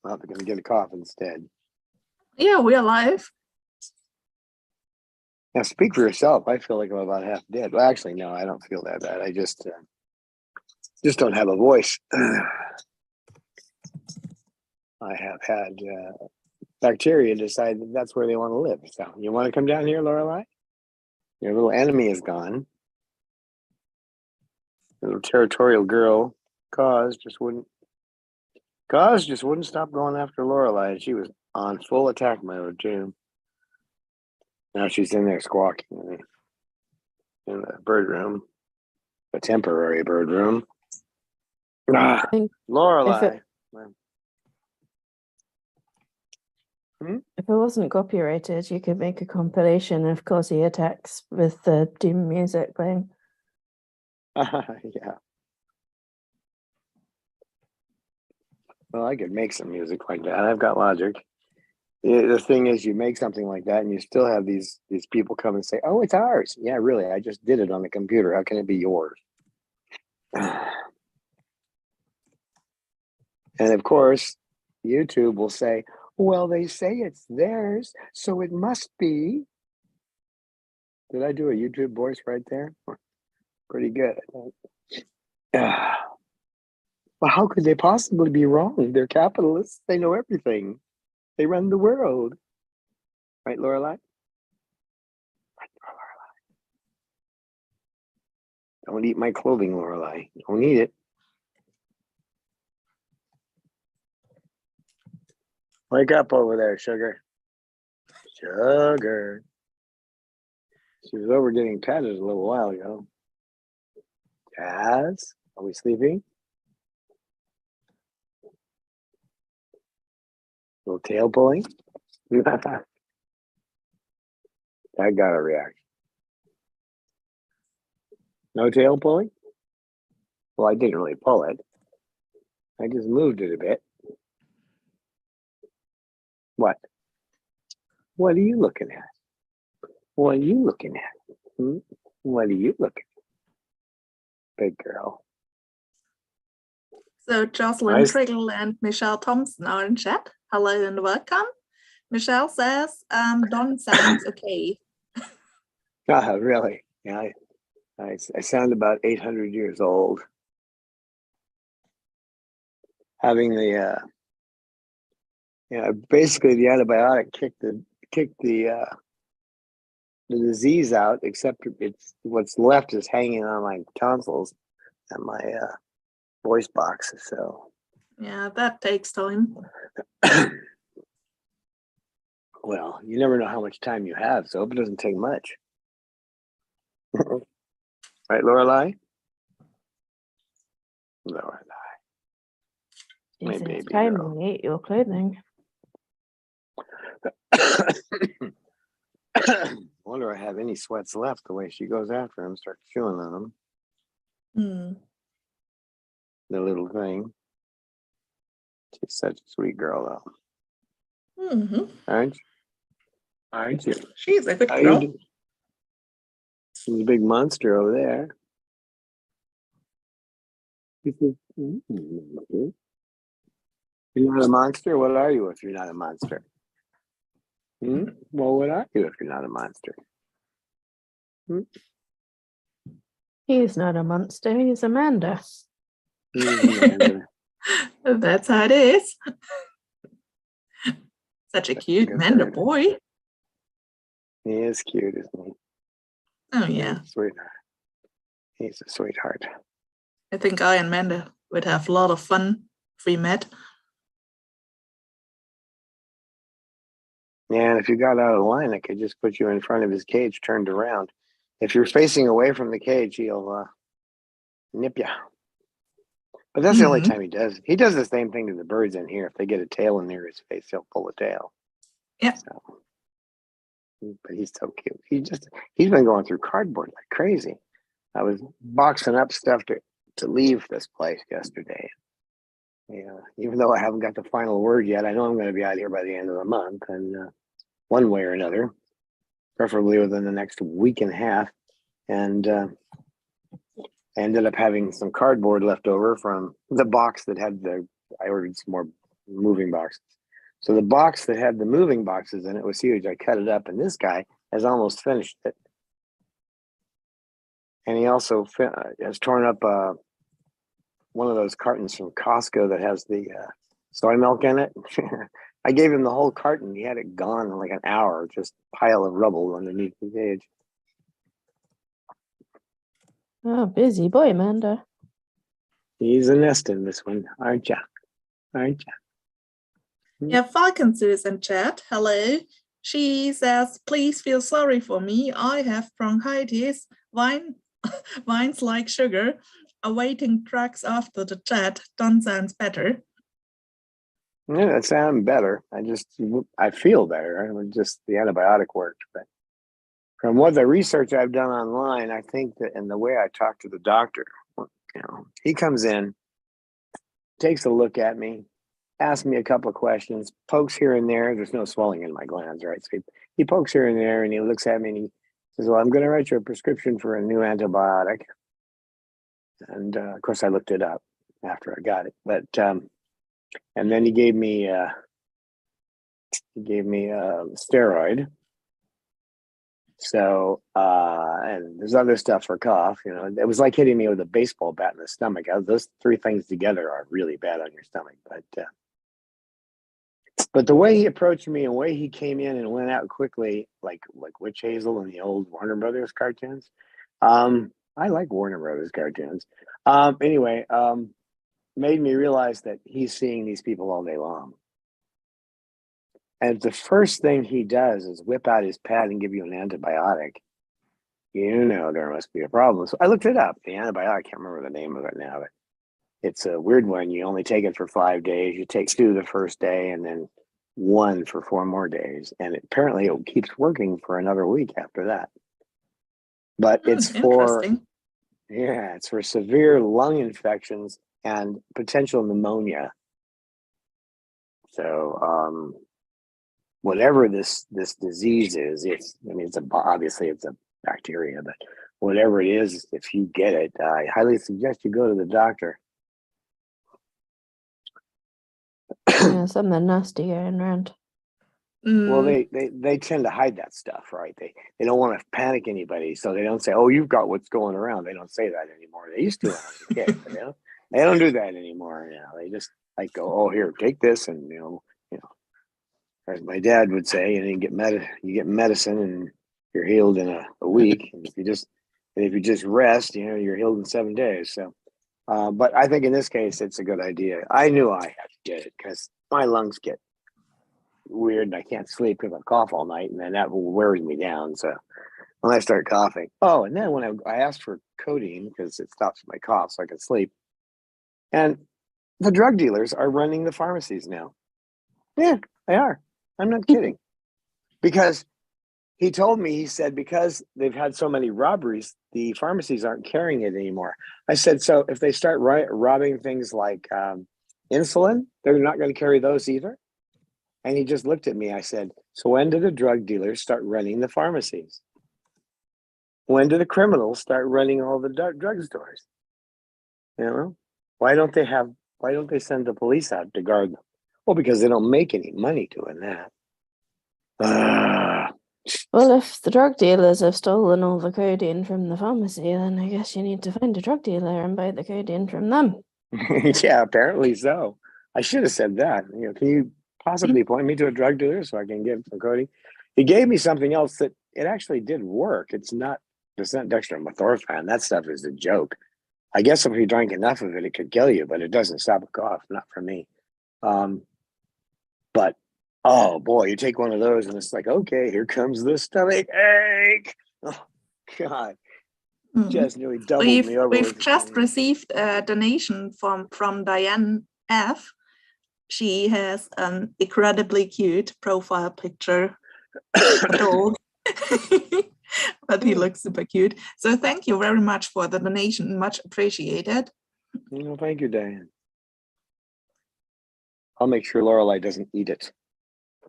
Well, they're going to get a cough instead. Yeah, we're alive. Now, speak for yourself. I feel like I'm about half dead. Well, actually, no, I don't feel that bad. I just don't have a voice. I have had bacteria decide that that's where they want to live. So, you want to come down here, Lauralei? Your little enemy is gone. Little territorial girl, Cause just wouldn't stop going after Lauralei, and she was on full attack mode too. Now she's in there squawking in the bird room, a temporary bird room. Lauralei. If it wasn't copyrighted, you could make a compilation of Cozy attacks with the doom music playing. Yeah. Well, I could make some music like that. I've got logic. The thing is, you make something like that, and you still have these people come and say, "Oh, it's ours." Yeah, really. I just did it on the computer. How can it be yours? And of course, YouTube will say, "Well, they say it's theirs, so it must be." Did I do a YouTube voice right there? Pretty good. Well, how could they possibly be wrong? They're capitalists. They know everything. They run the world. Right, Lauralei? Right, Lauralei. Don't eat my clothing, Lauralei. Don't eat it. Wake up over there, Sugar. Sugar. She was over getting patted a little while ago. Jazz, are we sleeping? Little tail pulling. I got a reaction. No tail pulling? Well, I didn't really pull it. I just moved it a bit. What? What are you looking at? What are you looking at? What are you looking at? Big girl. So Jocelyn Triggle and Michelle Thompson are in chat. Hello and welcome. Michelle says, Don sounds okay. Really? Yeah, I sound about 800 years old. Having the basically the antibiotic kicked the disease out, except it's what's left is hanging on my tonsils and my voice box. So yeah, that takes time. Well, you never know how much time you have, so I hope it doesn't take much. Right, Lauralei? Lauralei. My baby Time girl. you ate your clothing. Wonder if I have any sweats left the way she goes after him, starts chewing on him. The little thing. She's such a sweet girl, though. Aren't you? Aren't you? She's a good girl. There's a big monster over there. You're not a monster? What are you if you're not a monster? Well, what are you if you're not a monster? He's not a monster, he's Amanda. That's how it is. Such a cute Amanda boy. He is cute, isn't he? Oh, yeah. Sweetheart. He's a sweetheart. I think I and Amanda would have a lot of fun if we met. Yeah, and if you got out of line, I could just put you in front of his cage, turned around. If you're facing away from the cage, he'll nip you. But that's the only time he does. He does the same thing to the birds in here. If they get a tail near his face, he'll pull a tail. Yeah. So, but he's so cute. He's been going through cardboard like crazy. I was boxing up stuff to leave this place yesterday. Yeah, even though I haven't got the final word yet, I know I'm going to be out here by the end of the month, and one way or another, preferably within the next week and a half. And I ended up having some cardboard left over from the box that had the I ordered some more moving boxes. So the box that had the moving boxes in it was huge. I cut it up, and this guy has almost finished it. And he also has torn up one of those cartons from Costco that has the soy milk in it. I gave him the whole carton. He had it gone in like an hour, just pile of rubble underneath the cage. Oh, busy boy, Amanda. He's a nest in this one, aren't ya? Aren't ya? Yeah, Falconsu is in chat. Hello. She says, please feel sorry for me. I have bronchitis. Wines like sugar. Awaiting drugs after the chat. Don't sound better. Yeah, that sounds better. I feel better. Just the antibiotic worked. But from what the research I've done online, I think that, and the way I talk to the doctor, he comes in, takes a look at me, asks me a couple of questions, pokes here and there. There's no swelling in my glands, right? So he pokes here and there, and he looks at me and he says, well, I'm going to write you a prescription for a new antibiotic. And of course, I looked it up after I got it. But and then he gave me a steroid. So and there's other stuff for cough. It was like hitting me with a baseball bat in the stomach. Those three things together are really bad on your stomach. But the way he approached me and the way he came in and went out quickly, like Witch Hazel and the old Warner Brothers cartoons. I like Warner Brothers cartoons. Anyway, made me realize that he's seeing these people all day long. And the first thing he does is whip out his pad and give you an antibiotic. There must be a problem. So I looked it up. The antibiotic, I can't remember the name of it now, but it's a weird one. You only take it for 5 days. You take 2 the first day and then 1 for 4 more days. And apparently it keeps working for another week after that. But it's for severe lung infections and potential pneumonia. So whatever this disease is, obviously it's a bacteria, but whatever it is, if you get it, I highly suggest you go to the doctor. Yeah, something nasty going around. Well, they tend to hide that stuff, right? They don't want to panic anybody, so they don't say, "Oh, you've got what's going around." They don't say that anymore. They used to when I was a kid, but they don't do that anymore. They just go, "Oh, here, take this," and as my dad would say, you get medicine, and you're healed in a week. And if you just rest, you're healed in 7 days. So, but I think in this case, it's a good idea. I knew I had to get it because my lungs get weird and I can't sleep because I cough all night, and then that wears me down. So when I start coughing, and then when I asked for codeine because it stops my cough so I can sleep, and the drug dealers are running the pharmacies now. Yeah, they are. I'm not kidding. Because he told me, he said, because they've had so many robberies, the pharmacies aren't carrying it anymore. I said, so if they start robbing things like insulin, they're not going to carry those either? And he just looked at me. I said, so when do the drug dealers start running the pharmacies? When do the criminals start running all the drugstores? Why don't they send the police out to guard them? Well, because they don't make any money doing that. Well, if the drug dealers have stolen all the codeine from the pharmacy, then I guess you need to find a drug dealer and buy the codeine from them. Yeah, apparently so. I should have said that. Can you possibly point me to a drug dealer so I can get some codeine? He gave me something else that it actually did work. It's not dextromethorphan. That stuff is a joke. I guess if you drank enough of it, it could kill you, but it doesn't stop a cough. Not for me. But oh boy, you take one of those and it's like, okay, here comes the stomach ache. Oh God, just nearly doubled me over. We've just received a donation from Diane F. She has an incredibly cute profile picture of a dog. But he looks super cute. So thank you very much for the donation. Much appreciated. Thank you, Diane. I'll make sure Lauralei doesn't eat it.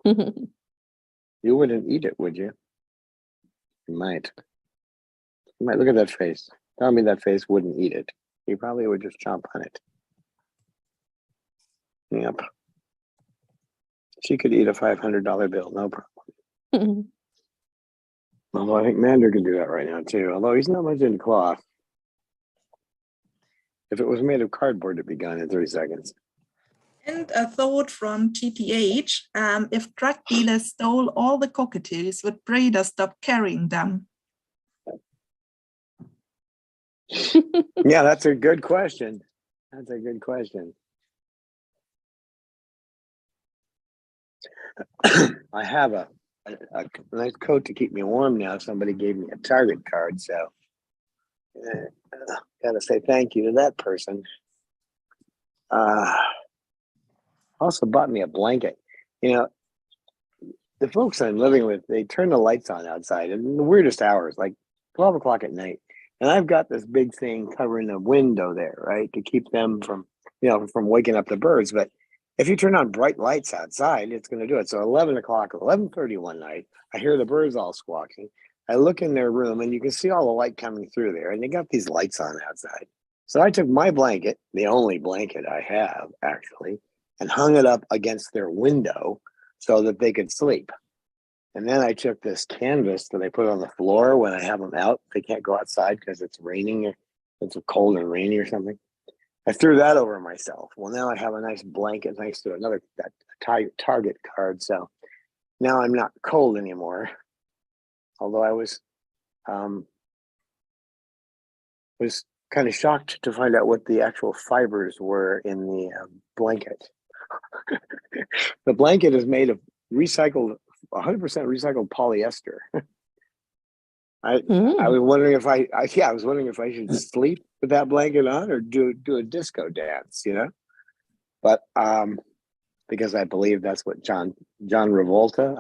You wouldn't eat it, would you? You might. You might. Look at that face. Tell me that face wouldn't eat it. He probably would just chomp on it. Yep. She could eat a $500 bill, no problem. Although I think Mander could do that right now too. Although he's not much into cloth. If it was made of cardboard, it'd be gone in 30 seconds. And a thought from GTH, if drug dealers stole all the cockatoos, would breeders stop carrying them? Yeah, that's a good question. That's a good question. I have a nice coat to keep me warm now. Somebody gave me a Target card, so gotta say thank you to that person. Also bought me a blanket. You know, the folks I'm living with, they turn the lights on outside in the weirdest hours, like 12 o'clock at night. And I've got this big thing covering the window there, right, to keep them from, from waking up the birds. But if you turn on bright lights outside, it's going to do it. So 11 o'clock, 11:30 one night, I hear the birds all squawking. I look in their room and you can see all the light coming through there. And they got these lights on outside. So I took my blanket, the only blanket I have actually, and hung it up against their window so that they could sleep. And then I took this canvas that I put on the floor when I have them out. They can't go outside because it's raining or it's cold and rainy or something. I threw that over myself. Well, now I have a nice blanket next to another Target card. So now I'm not cold anymore. Although I was kind of shocked to find out what the actual fibers were in the blanket. The blanket is made of 100% recycled polyester. I was wondering if I was wondering if I should sleep with that blanket on or do a disco dance, But because I believe that's what John Travolta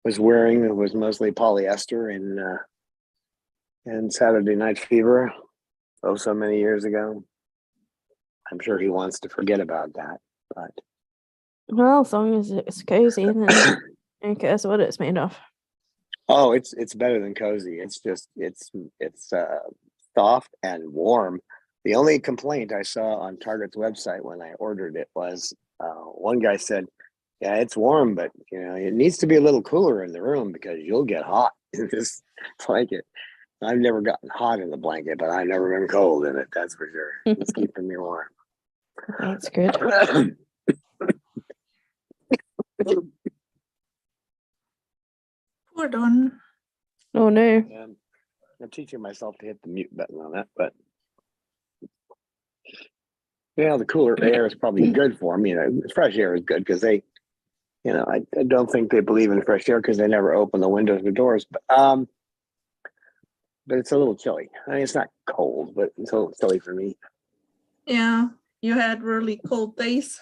was wearing. It was mostly polyester in Saturday Night Fever, so many years ago. I'm sure he wants to forget about that, but Well, as long as it's cozy, then who cares what it's made of? oh, it's better than cozy. It's just it's soft and warm. The only complaint I saw on Target's website when I ordered it was one guy said, "Yeah, it's warm, but it needs to be a little cooler in the room because you'll get hot in this blanket." I've never gotten hot in the blanket, but I've never been cold in it. That's for sure. It's keeping me warm. That's good. Poor Don. Oh no. I'm teaching myself to hit the mute button on that, but the cooler air is probably good for me. Fresh air is good because they, I don't think they believe in fresh air because they never open the windows or doors. But it's a little chilly. I mean, it's not cold, but it's a little chilly for me. Yeah, you had really cold days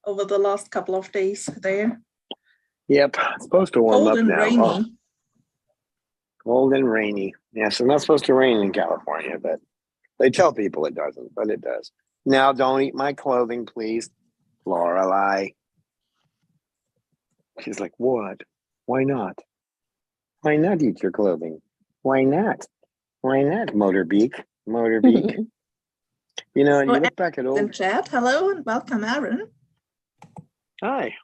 over the last couple of days there. Yep, it's supposed to warm Cold up and now. rainy. Oh, cold and rainy. Yes, it's not supposed to rain in California, but they tell people it doesn't, but it does. Now, don't eat my clothing, please, Lauralei. She's like, what? Why not? Why not eat your clothing? Why not? Why not, Beak? And you look back at in old. chat. Hello and welcome, Aaron. Hi.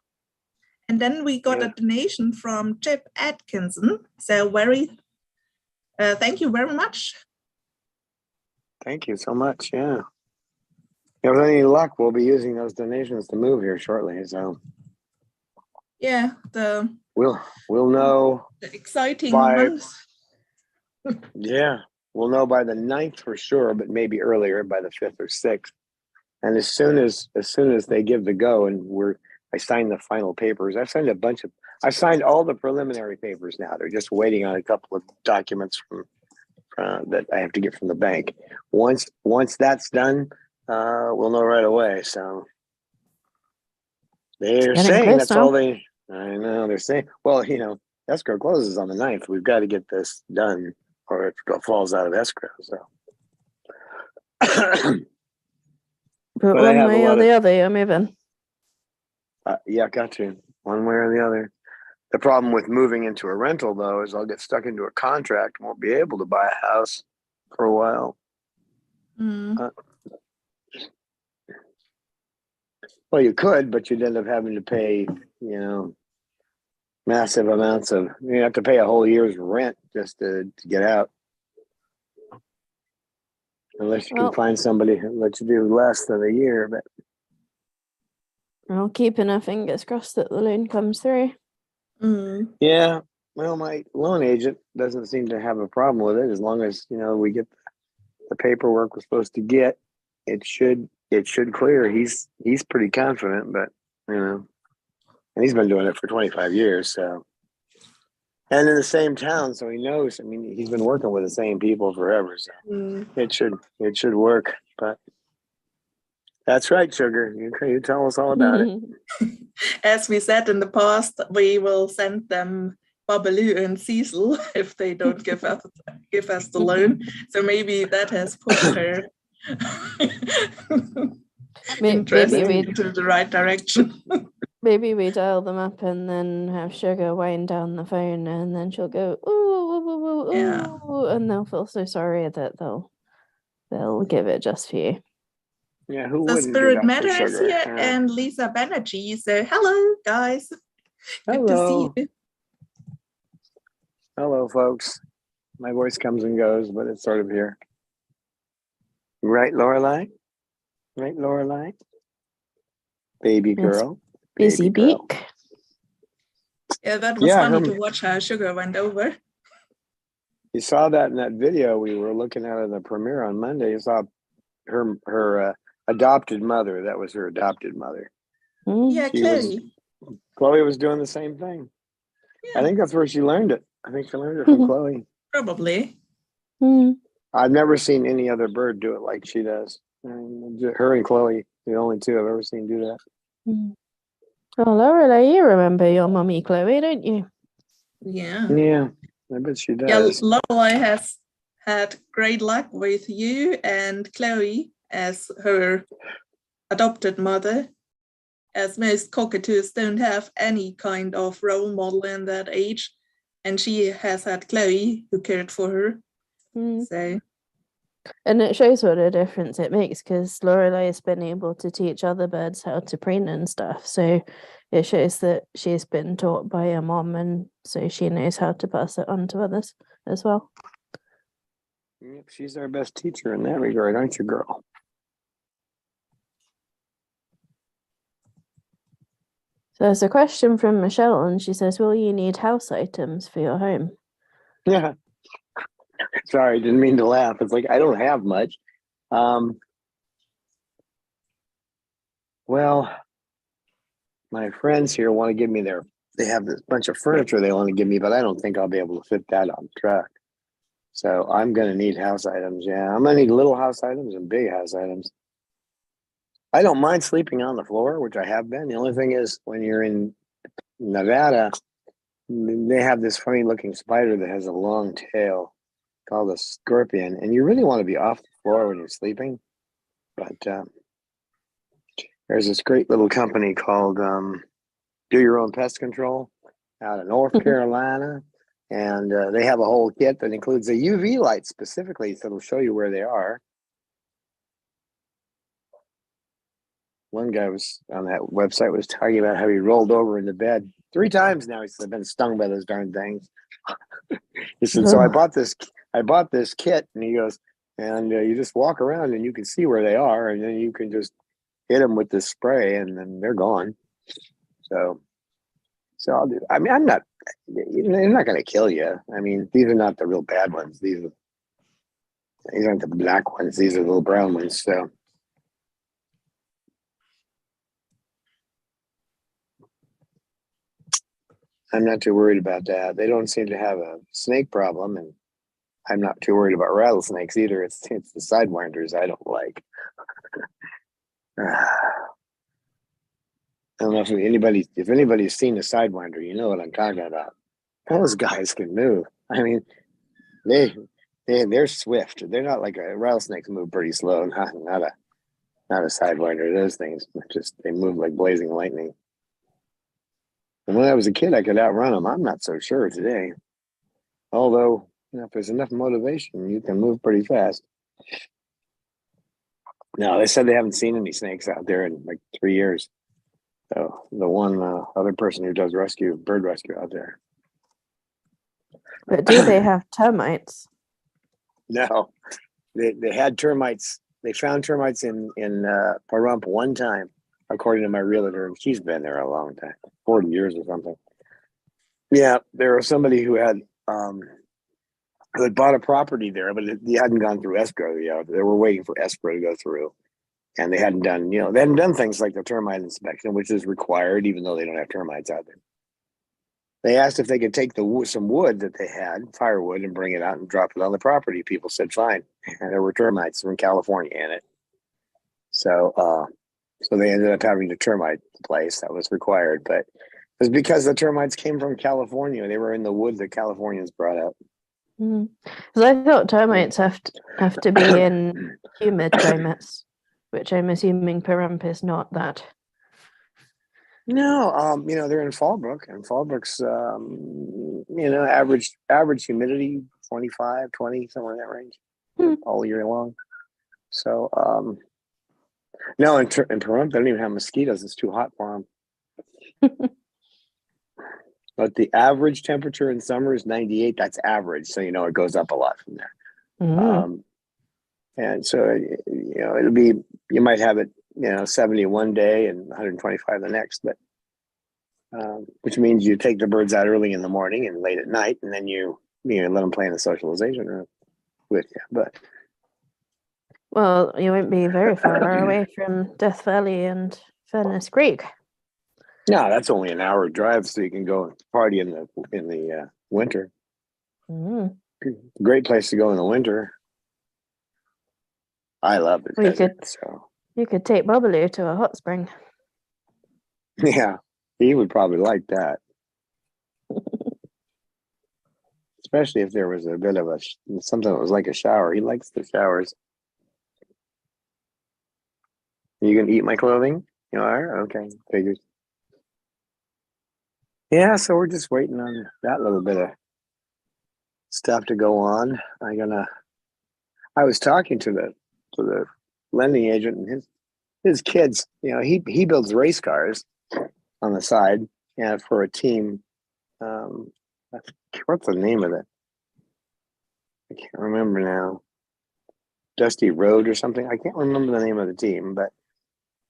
And then we got a donation from Chip Atkinson. So thank you very much. Thank you so much. Yeah. If with any luck, we'll be using those donations to move here shortly. So yeah, we'll know the exciting by months. We'll know by the 9th for sure, but maybe earlier by the 5th or 6th. And as soon as they give the go and I signed the final papers. I've signed all the preliminary papers now. They're just waiting on a couple of documents from that I have to get from the bank. Once that's done, we'll know right away. So they're saying that's all they. I know they're saying. Well, escrow closes on the 9th. We've got to get this done, or it falls out of escrow. So. But one way or the other, you're moving. Yeah, got to. One way or the other. The problem with moving into a rental, though, is I'll get stuck into a contract and won't be able to buy a house for a while. Well, you could, but you'd end up having to pay, massive amounts of. You have to pay a whole year's rent just to get out, unless you Well, can find somebody who lets you do less than a year. But I'll keep our fingers crossed that the loan comes through. yeah, well, my loan agent doesn't seem to have a problem with it as long as we get the paperwork we're supposed to get. It should clear. He's pretty confident, but and he's been doing it for 25 years, so. And in the same town, so he knows. I mean, he's been working with the same people forever, so it should work. But that's right, Sugar. You tell us all about it. As we said in the past, we will send them Babaloo and Cecil if they don't give us the loan. So maybe that has pushed her interest into the right direction. Maybe we dial them up and then have Sugar wind down the phone, and then she'll go ooh, ooh, ooh, ooh, ooh, Yeah. and they'll feel so sorry that they'll give it just for you. Yeah, who The wouldn't do Spirit that Matter for is Sugar? here, Yeah. and Lisa Banerjee. So hello, guys. Good to see you. Hello, folks. My voice comes and goes, but it's sort of here. Right, Lauralei? Right, Lauralei? Baby girl. Busy Baby girl. Beak. Yeah, that was funny to watch how Sugar went over. You saw that in that video we were looking at in the premiere on Monday. You saw her adopted mother. That was her adopted mother. Yeah, Chloe. Chloe was doing the same thing. Yeah. I think that's where she learned it. I think she learned it from Chloe. Probably. I've never seen any other bird do it like she does. Her and Chloe, the only two I've ever seen do that. Oh, Lauralei, you remember your mummy Chloe, don't you? Yeah. Yeah, I bet she does. Yeah, Lauralei has had great luck with you and Chloe as her adopted mother, as most cockatoos don't have any kind of role model in that age, and she has had Chloe who cared for her. So, and it shows what a difference it makes, because Lauralei has been able to teach other birds how to preen and stuff, so it shows that she's been taught by her mom, and so she knows how to pass it on to others as well. Yep, she's our best teacher in that regard, aren't you, girl? So there's a question from Michelle, and she says, will you need house items for your home? Yeah. Sorry, didn't mean to laugh. It's like I don't have much. Well, my friends here want to give me they have this bunch of furniture they want to give me, but I don't think I'll be able to fit that on the truck. So I'm going to need house items. Yeah, I'm going to need little house items and big house items. I don't mind sleeping on the floor, which I have been. The only thing is when you're in Nevada, they have this funny looking spider that has a long tail called a scorpion, and you really want to be off the floor when you're sleeping. But there's this great little company called Do Your Own Pest Control out of North Carolina, and they have a whole kit that includes a UV light specifically, so it'll show you where they are. One guy was on that website was talking about how he rolled over in the bed 3 times now. He said, I've been stung by those darn things. He said, so I bought this kit, and he goes, and you just walk around and you can see where they are, and then you can just hit them with this spray, and then they're gone. So I'll do. I mean, they're not going to kill you. I mean, these are not the real bad ones. These aren't the black ones. These are the little brown ones. So. I'm not too worried about that. They don't seem to have a snake problem, and I'm not too worried about rattlesnakes either. It's the sidewinders I don't like. I don't know if anybody's seen a sidewinder, you know what I'm talking about. Those guys can move. I mean, they're swift. They're not like rattlesnakes move pretty slow. Not a sidewinder. Those things they move like blazing lightning. And when I was a kid, I could outrun them. I'm not so sure today. Although, if there's enough motivation, you can move pretty fast. No, they said they haven't seen any snakes out there in like 3 years. So the one other person who does bird rescue out there. But do they have termites? No, they had termites. They found termites in Pahrump one time, according to my realtor, and she's been there a long time, 40 years or something. Yeah, there was somebody who had bought a property there, but he hadn't gone through escrow yet. They were waiting for escrow to go through, and they hadn't done things like the termite inspection, which is required, even though they don't have termites out there. They asked if they could take some wood that they had, firewood, and bring it out and drop it on the property. People said fine, and there were termites from California in it. So they ended up having to termite the place. That was required, but it was because the termites came from California. They were in the wood that Californians brought up. Because I thought termites have to be in humid climates, which I'm assuming Pahrump is not that. No, they're in Fallbrook, and Fallbrook's, average humidity 25, 20, somewhere in that range, all year long. So, no, in Pahrump, they don't even have mosquitoes. It's too hot for them. But the average temperature in summer is 98. That's average, so it goes up a lot from there. And so it'll be, you might have it 70 one day and 125 the next, but which means you take the birds out early in the morning and late at night, and then you let them play in the socialization room with you. But well, you won't be very far away from Death Valley and Furnace Creek. no, that's only an hour drive, so you can go party in the winter. Great place to go in the winter. I love it. Well, you could take Bubbaloo to a hot spring. Yeah, he would probably like that. Especially if there was a bit of something that was like a shower. He likes the showers. You gonna eat my clothing? You are? Okay, figures. Yeah, so we're just waiting on that little bit of stuff to go on. I was talking to the lending agent, and his kids, he builds race cars on the side, for a team. What's the name of it? I can't remember now. Dusty Road or something. I can't remember the name of the team, but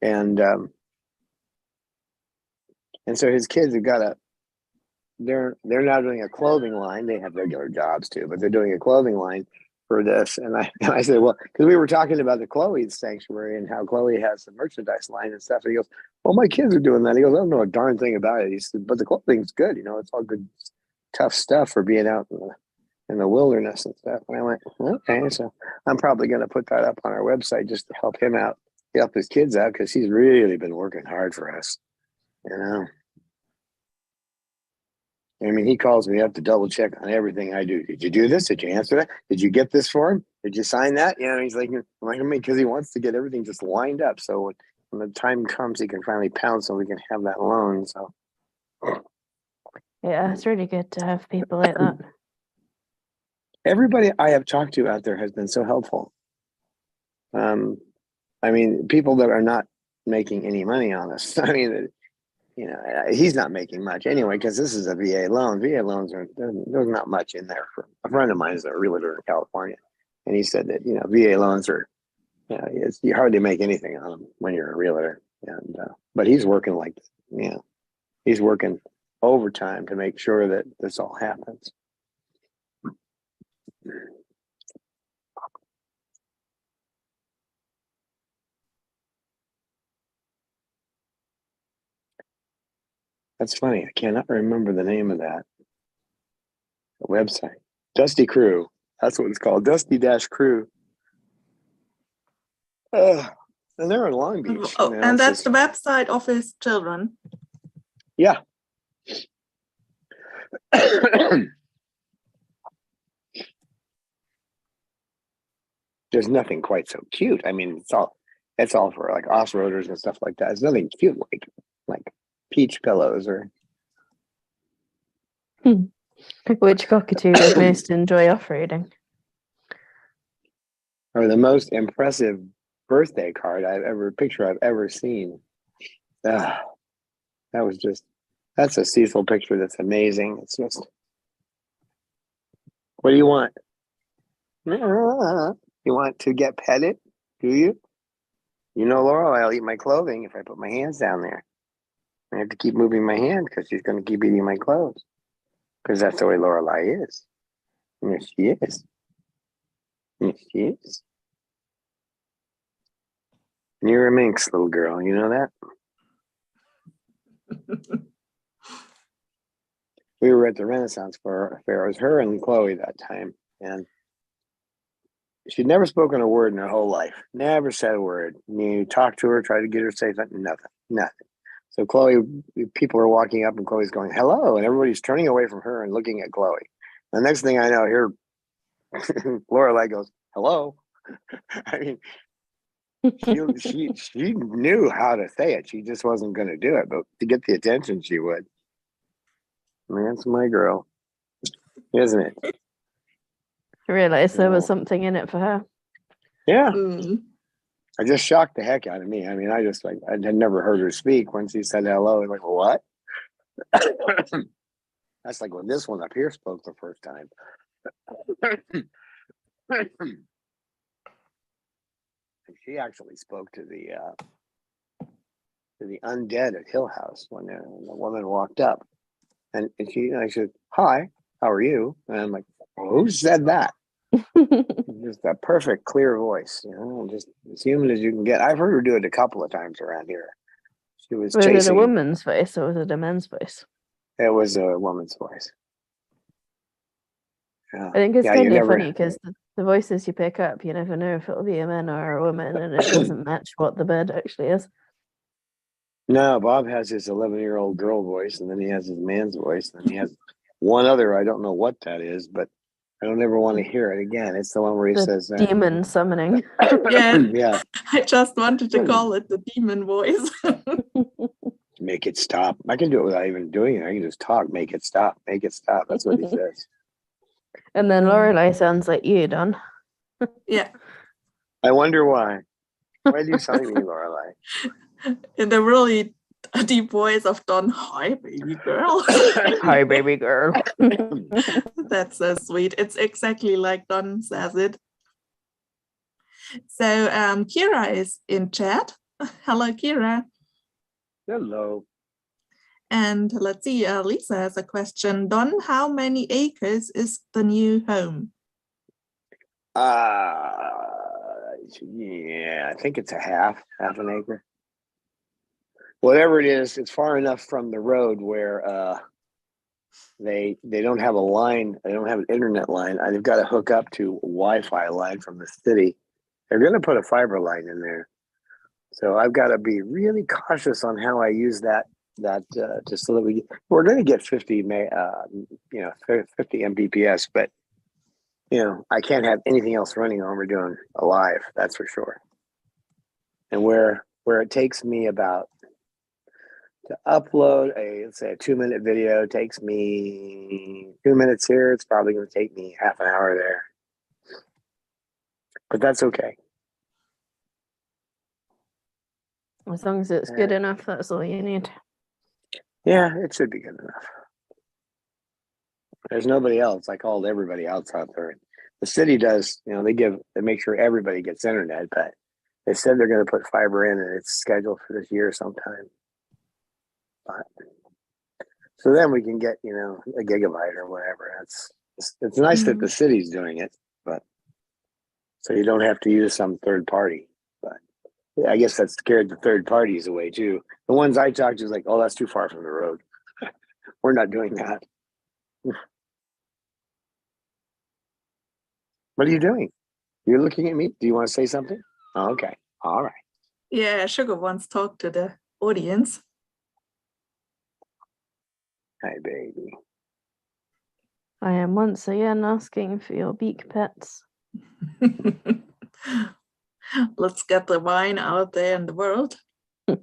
and so his kids have they're now doing a clothing line. They have regular jobs too, but they're doing a clothing line for this. And I said, well, because we were talking about the Chloe sanctuary and how Chloe has the merchandise line and stuff. And he goes, well, my kids are doing that. He goes, I don't know a darn thing about it. He said, but the clothing's good. It's all good, tough stuff for being out in the wilderness and stuff. And I went, okay. So I'm probably going to put that up on our website just to help him out, help his kids out, because he's really been working hard for us. I mean, he calls me up to double check on everything I do. Did you do this? Did you answer that? Did you get this form? Did you sign that? He's like me, because he wants to get everything just lined up. So when the time comes, he can finally pounce and we can have that loan. So yeah, it's really good to have people like that. Everybody I have talked to out there has been so helpful. I mean, people that are not making any money on us. I mean, he's not making much anyway, because this is a VA loan. VA loans there's not much in there. For a friend of mine is a realtor in California, and he said that VA loans are, you hardly make anything on them when you're a realtor. And but he's working he's working overtime to make sure that this all happens. That's funny. I cannot remember the name of that website. Dusty Crew. That's what it's called. Dusty-Crew. And they're in Long Beach. Oh, and that's the website of his children. Yeah. There's nothing quite so cute. I mean, it's all for like off-roaders and stuff like that. It's nothing cute like peach pillows or. Which cockatoo would most enjoy off-roading? Or the most impressive birthday card picture I've ever seen. That was just, that's a Cecil picture that's amazing. It's just, what do you want? You want to get petted? Do you? You know, Laurel, I'll eat my clothing if I put my hands down there. I have to keep moving my hand because she's going to keep eating my clothes. Because that's the way Laurelei is. Yes, she is. Yes, she is. And you're a minx, little girl. You know that? We were at the Renaissance Fair. It was her and Chloe that time. And she'd never spoken a word in her whole life. Never said a word. You talked to her, tried to get her to say something. Nothing. So Chloe, people are walking up and Chloe's going, hello. And everybody's turning away from her and looking at Chloe. The next thing I know, here, Laurelei goes, hello. I mean, she knew how to say it. She just wasn't going to do it. But to get the attention, she would. That's my girl, isn't it? I realized there was something in it for her. Yeah. Mm. I just shocked the heck out of me. I mean, I had never heard her speak. When she said hello, I was like, what? That's like when this one up here spoke the first time. She actually spoke to the undead at Hill House when the woman walked up, and I said, "Hi, how are you?" And I'm like, well, "Who said that?" Just a perfect, clear voice, just as human as you can get. I've heard her do it a couple of times around here. She was chasing. Was it a woman's voice or was it a man's voice? It was a woman's voice. Yeah. I think it's kind of funny because the voices you pick up, you never know if it'll be a man or a woman, and it doesn't match what the bird actually is. No, Bob has his 11-year-old girl voice, and then he has his man's voice, and then he has one other. I don't know what that is, but I don't ever want to hear it again. It's the one where he says demon summoning. Yeah. I just wanted to call it the demon voice. Make it stop. I can do it without even doing it. I can just talk. Make it stop. Make it stop. That's what he says. And then Laurelei sounds like you, Don. Yeah. I wonder why. Why do you sound like me, Laurelei? In the really deep voice of Don, hi, baby girl. Hi, baby girl. That's so sweet. It's exactly like Don says it. So Kira is in chat. Hello, Kira. Hello. And let's see, Lisa has a question. Don, how many acres is the new home? Yeah, I think it's half an acre. Whatever it is, it's far enough from the road where they don't have a line. They don't have an internet line. They've got to hook up to a Wi-Fi line from the city. They're going to put a fiber line in there. So I've got to be really cautious on how I use that just so that we're going to get 50 Mbps, but I can't have anything else running when we're doing a live. That's for sure. And where it takes me about to upload let's say a 2-minute video takes me 2 minutes here, it's probably going to take me half an hour there. But that's okay. As long as it's good enough, that's all you need. Yeah, it should be good enough. There's nobody else. I called everybody else out there. The city does, they make sure everybody gets internet, but they said they're going to put fiber in, and it's scheduled for this year sometime. But, so then we can get, a gigabyte or whatever. It's nice that the city's doing it, but so you don't have to use some third party. But yeah, I guess that scared the third parties away too. The ones I talked to was like, oh, that's too far from the road. We're not doing that. What are you doing? You're looking at me? Do you want to say something? Oh, okay. All right. Yeah, Sugar wants to talk to the audience. Hi, baby. I am once again asking for your beak pets. Let's get the wine out there in the world. You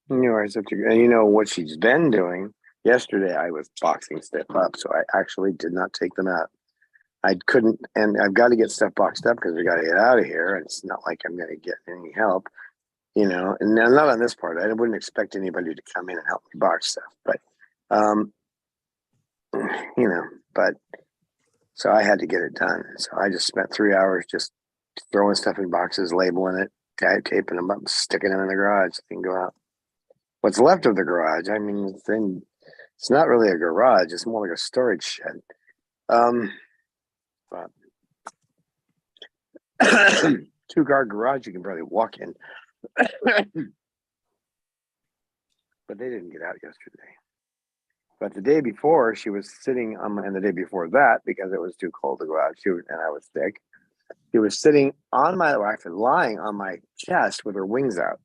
know what she's been doing. Yesterday I was boxing Stiff up, so I actually did not take them out. I couldn't, and I've got to get stuff boxed up because we got to get out of here. It's not like I'm going to get any help, you know, and not on this part. I wouldn't expect anybody to come in and help me box stuff, but, you know, but so I had to get it done. So I just spent 3 hours just throwing stuff in boxes, labeling it, taping them up, sticking them in the garage so they can go out. What's left of the garage, I mean, it's not really a garage. It's more like a storage shed. But 2-car garage you can probably walk in. But they didn't get out yesterday. But the day before, she was sitting on and the day before that, because it was too cold to go out, and I was sick. She was sitting on my lap, lying on my chest with her wings out.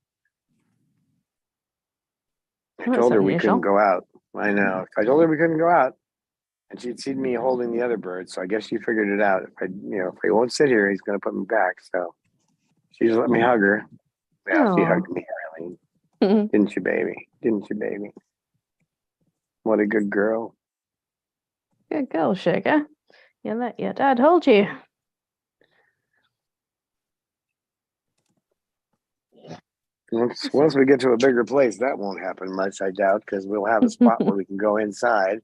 I told her we couldn't go out. I know. I told her we couldn't go out, and she'd seen me holding the other bird, so I guess she figured it out. If he won't sit here, he's going to put me back. So she just let me hug her. Yeah, she hugged me, Arlene. Didn't you, baby? Didn't you, baby? What a good girl. Good girl, Sugar. You let your dad hold you. Once we get to a bigger place, that won't happen much, I doubt, because we'll have a spot where we can go inside.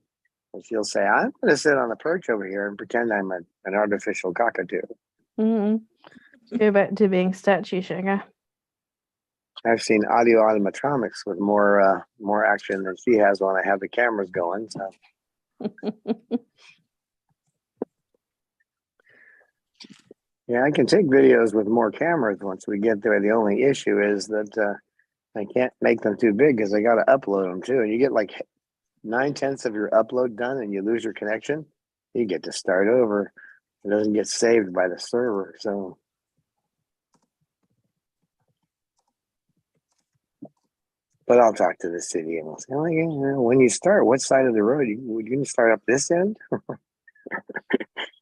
And she'll say, I'm going to sit on the perch over here and pretend I'm an artificial cockatoo. Go back to being statue, Sugar. I've seen audio animatronics with more action than she has when I have the cameras going. So. Yeah, I can take videos with more cameras once we get there. The only issue is that I can't make them too big because I got to upload them too. And you get like 9/10 of your upload done and you lose your connection, you get to start over. It doesn't get saved by the server. So. But I'll talk to the city and I'll say, oh, yeah, when you start, what side of the road? Would you start up this end?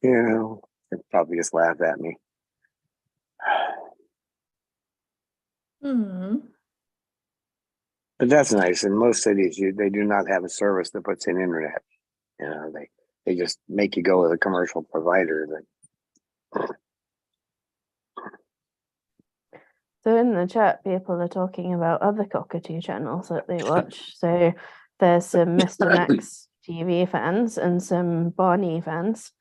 You know, they'll probably just laugh at me. But that's nice. In most cities, they do not have a service that puts in internet. You know, they just make you go with a commercial provider. So in the chat, people are talking about other cockatoo channels that they watch. So there's some Mr. Next TV fans and some Barney fans.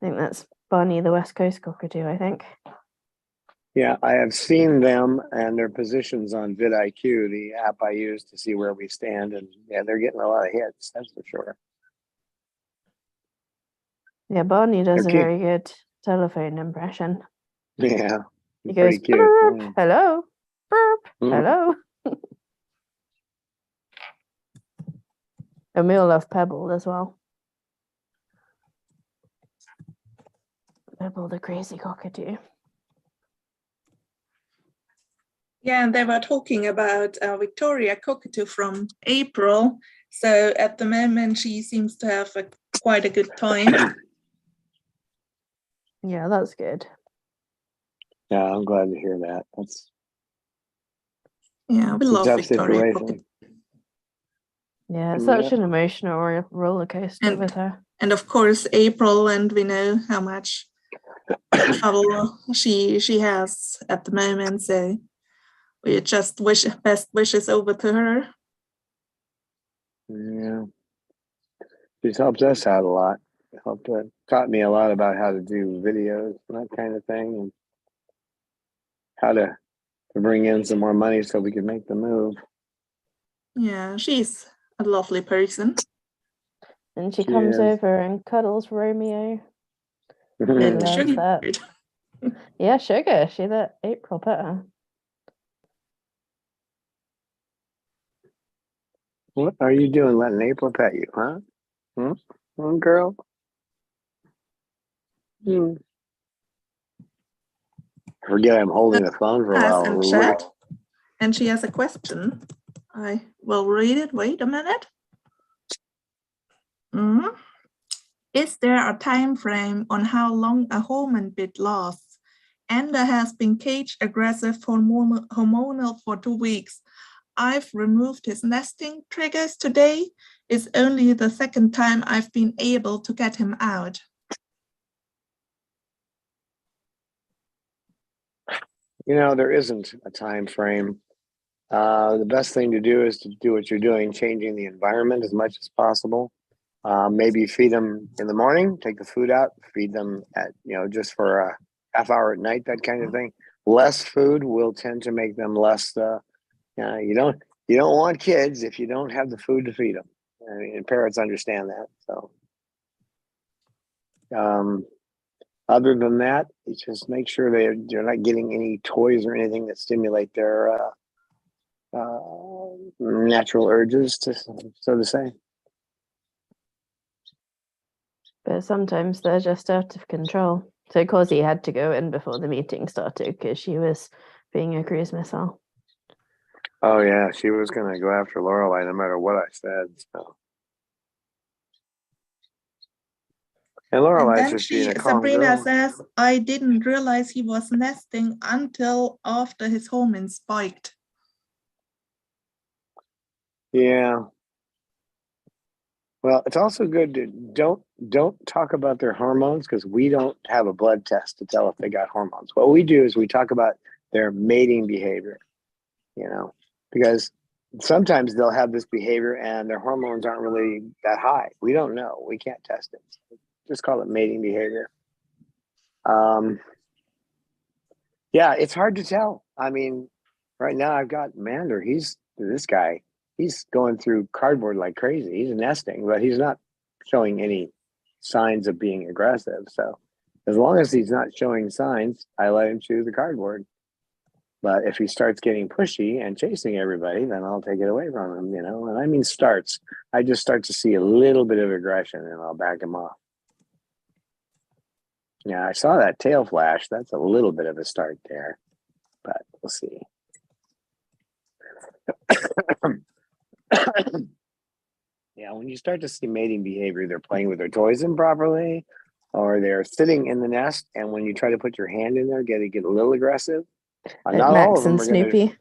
I think that's Barney the West Coast cockatoo, I think. Yeah, I have seen them and their positions on vidIQ, the app I use to see where we stand. And yeah, they're getting a lot of hits, that's for sure. Yeah, Barney does a very good telephone impression. Yeah. He goes, cute. Burp, hello, burp, hello. And we all love Pebble as well. Pebble the crazy cockatoo. Yeah, and they were talking about Victoria cockatoo from April. So at the moment, she seems to have quite a good time. Yeah, that's good. Yeah, I'm glad to hear that. That's we love tough Victoria. Situation. Yeah, it's such an emotional roller coaster with her. And of course, April, and we know how much trouble she has at the moment. So we just wish best wishes over to her. Yeah, she's helped us out a lot. Taught me a lot about how to do videos and that kind of thing, and how to bring in some more money so we can make the move. Yeah, she's a lovely person. And she comes over and cuddles Romeo. And Sugar. That. Yeah, Sugar. She let April pet her. What are you doing letting April pet you, huh? Girl? Forget I'm holding the phone for a while. Chat, and she has a question. I will read it. Wait a minute. Is there a time frame on how long a hormone bid lasts? Ender has been cage aggressive hormonal for 2 weeks. I've removed his nesting triggers today. It's only the second time I've been able to get him out. There isn't a time frame. The best thing to do is to do what you're doing, changing the environment as much as possible. Maybe feed them in the morning, take the food out, feed them at, just for a half hour at night, that kind of thing. Less food will tend to make them less, you don't want kids if you don't have the food to feed them. I mean, and parents understand that. So, other than that, just make sure they're not getting any toys or anything that stimulate their natural urges, so to say. But sometimes they're just out of control. So Cozy had to go in before the meeting started because she was being a cruise missile. Oh yeah, she was going to go after Lauralei no matter what I said. So. And Laurelei's just being a calm Sabrina girl. says, I didn't realize he was nesting until after his hormones spiked. Yeah. Well, it's also good to don't talk about their hormones because we don't have a blood test to tell if they got hormones. What we do is we talk about their mating behavior, because sometimes they'll have this behavior and their hormones aren't really that high. We don't know. We can't test it. Just call it mating behavior. Yeah, it's hard to tell. I mean, right now I've got Mander. He's going through cardboard like crazy. He's nesting, but he's not showing any signs of being aggressive. So as long as he's not showing signs, I let him chew the cardboard. But if he starts getting pushy and chasing everybody, then I'll take it away from him, And I mean starts. I just start to see a little bit of aggression and I'll back him off. Yeah, I saw that tail flash. That's a little bit of a start there, but we'll see. Yeah, when you start to see mating behavior, they're playing with their toys improperly, or they're sitting in the nest, and when you try to put your hand in there, get a little aggressive. Not all Max of them and are Snoopy. going to.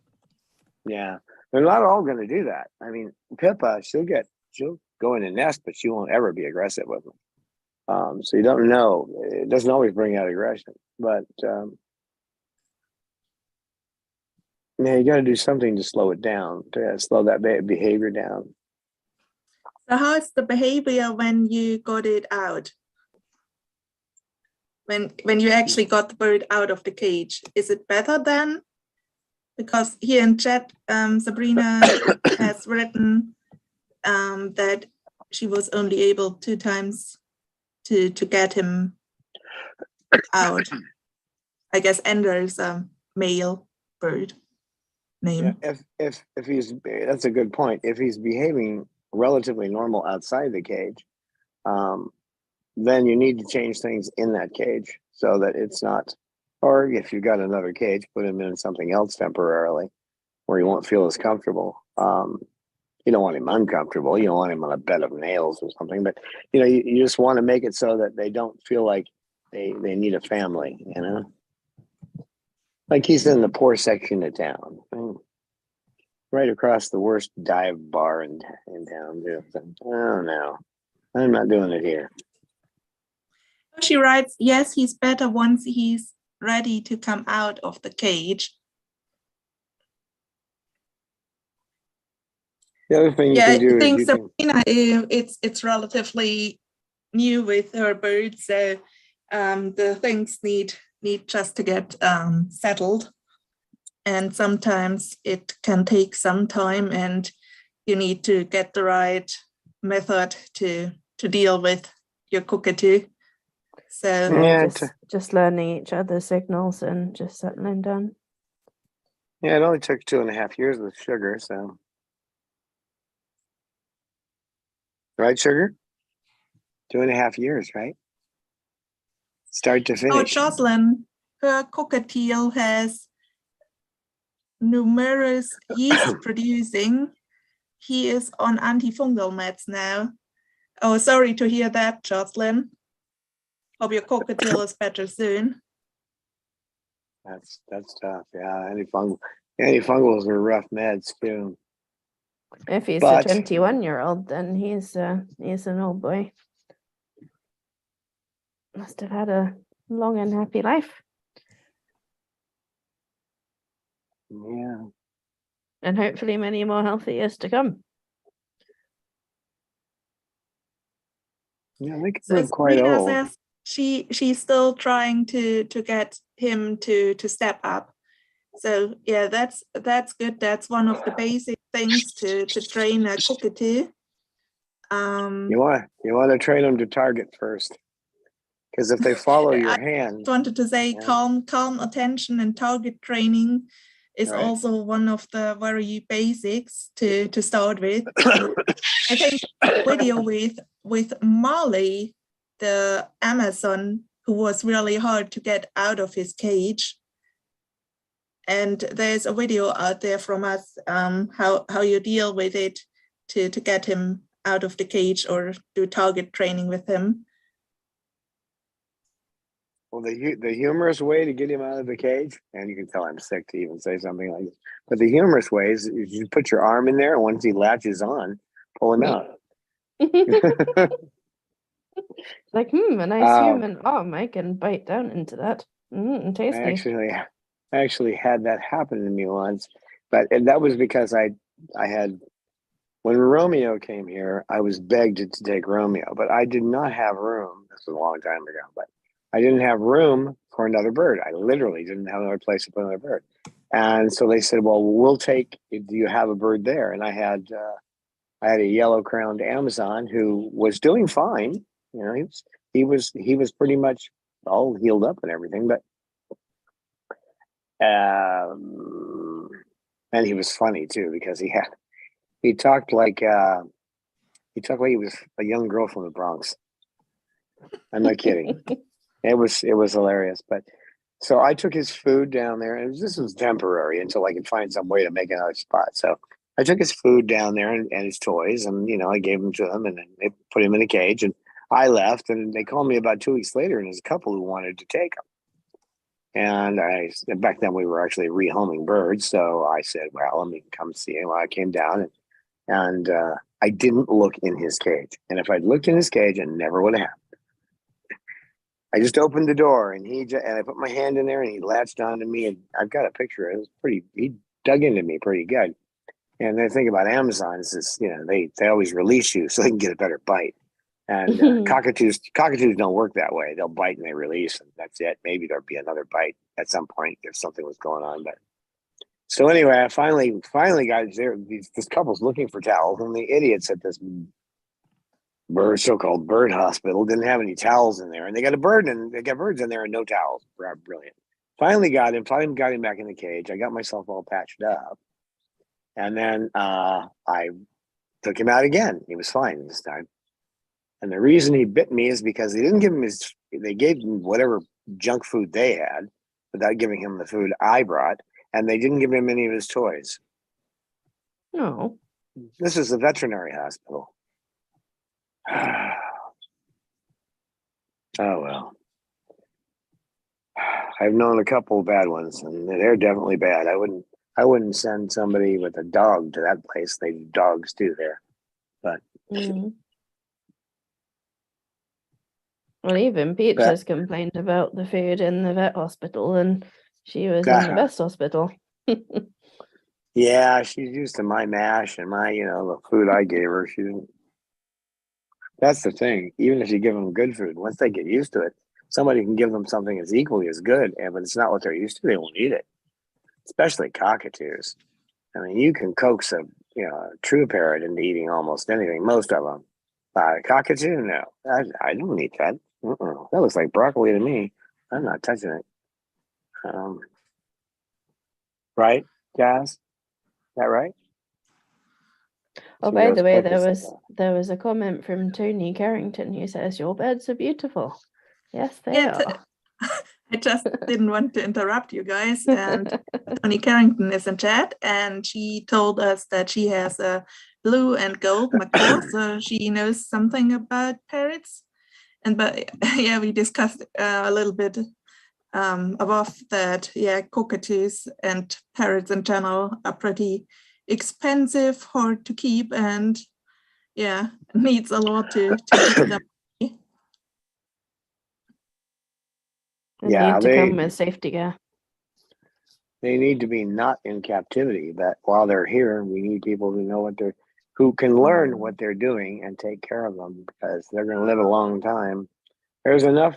Yeah, they're not all going to do that. I mean, Pippa, she'll go in a nest, but she won't ever be aggressive with them. So you don't know. It doesn't always bring out aggression, but you got to do something to slow it down, to slow that behavior down. So how is the behavior when you got it out? When you actually got the bird out of the cage, is it better then? Because here in chat, Sabrina has written that she was only able 2 times to get him out. I guess Ender's a male bird name. Yeah, if he's, that's a good point. If he's behaving relatively normal outside the cage, then you need to change things in that cage so that it's not, or if you've got another cage, put him in something else temporarily where he won't feel as comfortable. You don't want him uncomfortable. You don't want him on a bed of nails or something, but you just want to make it so that they don't feel like they need a family, Like he's in the poor section of town, right across the worst dive bar in town. Oh no, I'm not doing it here. She writes, yes, he's better once he's ready to come out of the cage. The other thing you can do I think is Sabrina, it's relatively new with her bird, so the things need just to get settled, and sometimes it can take some time, and you need to get the right method to deal with your cockatoo. So just learning each other's signals and just settling down. Yeah, it only took 2.5 years with Sugar, so. Right, Sugar? 2.5 years, right? Start to finish. Oh, Jocelyn, her cockatiel has numerous yeast producing. He is on antifungal meds now. Oh, sorry to hear that, Jocelyn. Hope your cockatiel is better soon. That's tough. Yeah, antifungals are rough meds too. If he's a 21-year-old, then he's an old boy. Must have had a long and happy life. Yeah. And hopefully many more healthy years to come. Yeah, they could So live quite Rita old. says she's still trying to get him to step up. So yeah, that's good. That's one of the basic things to train a cockatoo. You want to train them to target first, because if they follow your hand, wanted to say yeah. calm attention and target training is Right. also one of the very basics to start with. I think video with Marley, the Amazon, who was really hard to get out of his cage. And there's a video out there from us, how you deal with it to get him out of the cage or do target training with him. Well, the humorous way to get him out of the cage, and you can tell I'm sick to even say something like this, but the humorous way is you put your arm in there, and once he latches on, pull him out. Like, a nice human arm. I can bite down into that. Tasty. I actually had that happen to me once, but that was because I had, when Romeo came here, I was begged to take Romeo, but I did not have room. This was a long time ago, but I didn't have room for another bird. I literally didn't have another place to put another bird. And so they said, well, we'll take, do you have a bird there? And I had a yellow-crowned Amazon who was doing fine. You know, he was pretty much all healed up and everything, but and he was funny too, because he talked like he was a young girl from the Bronx. I'm not kidding. It was hilarious. But so I took his food down there, and this was temporary until I could find some way to make another spot. So I took his food down there and his toys, and I gave them to them, and then they put him in a cage, and I left, and they called me about 2 weeks later, and there's a couple who wanted to take him. And back then we were actually rehoming birds, so I said, well, let me come see him. Well, I came down, and I didn't look in his cage, and if I'd looked in his cage, it never would have happened. I just opened the door, and I put my hand in there, and he latched onto me, and I've got a picture. It was he dug into me pretty good. And the thing about Amazons is, they always release you so they can get a better bite. And cockatoos don't work that way. They'll bite and they release, and that's it. Maybe there'll be another bite at some point if something was going on. But so anyway, I finally got there. This couple's looking for towels, and the idiots at this so-called bird hospital didn't have any towels in there, and they got birds in there and no towels. Brilliant. Finally got him back in the cage. I got myself all patched up, and then I took him out again. He was fine this time. And the reason he bit me is because they didn't give him they gave him whatever junk food they had without giving him the food I brought, and they didn't give him any of his toys. No. This is a veterinary hospital. Oh well. I've known a couple of bad ones, and they're definitely bad. I wouldn't send somebody with a dog to that place. They do dogs too there. But well, even Peach has complained about the food in the vet hospital, and she was in the best hospital. Yeah, she's used to my mash and my, the food I gave her. That's the thing. Even if you give them good food, once they get used to it, somebody can give them something that's equally as good, but it's not what they're used to. They won't eat it. Especially cockatoos. I mean, you can coax a true parrot into eating almost anything. Most of them. Cockatoo, no, I don't eat that. That looks like broccoli to me. I'm not touching it. Right, Jazz? Is that right? Oh, by the way, there was a comment from Tony Carrington who says your birds are beautiful. Yes, they are. I just didn't want to interrupt you guys. And Tony Carrington is in chat, and she told us that she has a blue and gold macaw, so she knows something about parrots. But yeah, we discussed a little bit above that. Yeah, cockatoos and parrots in general are pretty expensive, hard to keep, and yeah, needs a lot to keep them. Need to come with safety gear. they need to be not in captivity. That while they're here, we need people who know who can learn what they're doing and take care of them, because they're going to live a long time. There's enough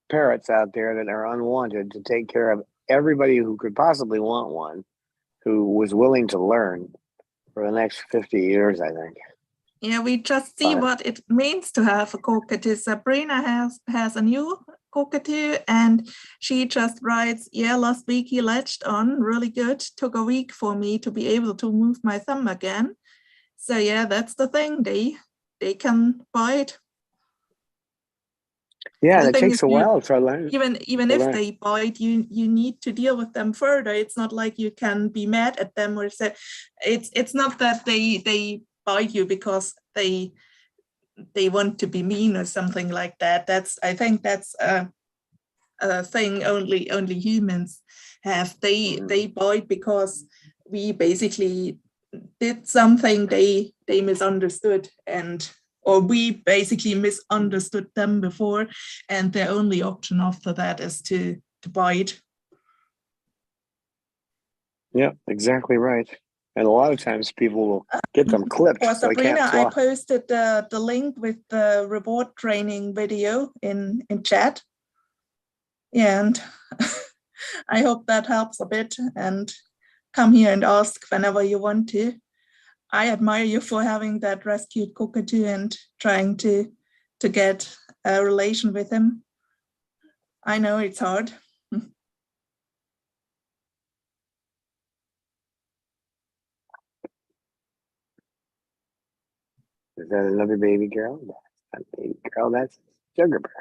parrots out there that are unwanted to take care of everybody who could possibly want one, who was willing to learn for the next 50 years, I think. Yeah, we just see what it means to have a cockatoo. Sabrina has a new cockatoo, and she just writes, yeah, last week he latched on really good. Took a week for me to be able to move my thumb again. So yeah, that's the thing. They can bite. Yeah, and it takes a while to learn. Even if they bite, you need to deal with them further. It's not like you can be mad at them or say, it's not that they bite you because they want to be mean or something like that. I think that's a thing only humans have. They bite because we basically did something they misunderstood, or we basically misunderstood them before, and their only option after that is to bite. Yeah, exactly right. And a lot of times people will get them clipped. For Sabrina, so I posted the link with the reward training video in chat. Yeah, and I hope that helps a bit, and come here and ask whenever you want to. I admire you for having that rescued cockatoo and trying to get a relation with him. I know it's hard. Is that another baby girl? That's a baby girl. That's Sugar Bird.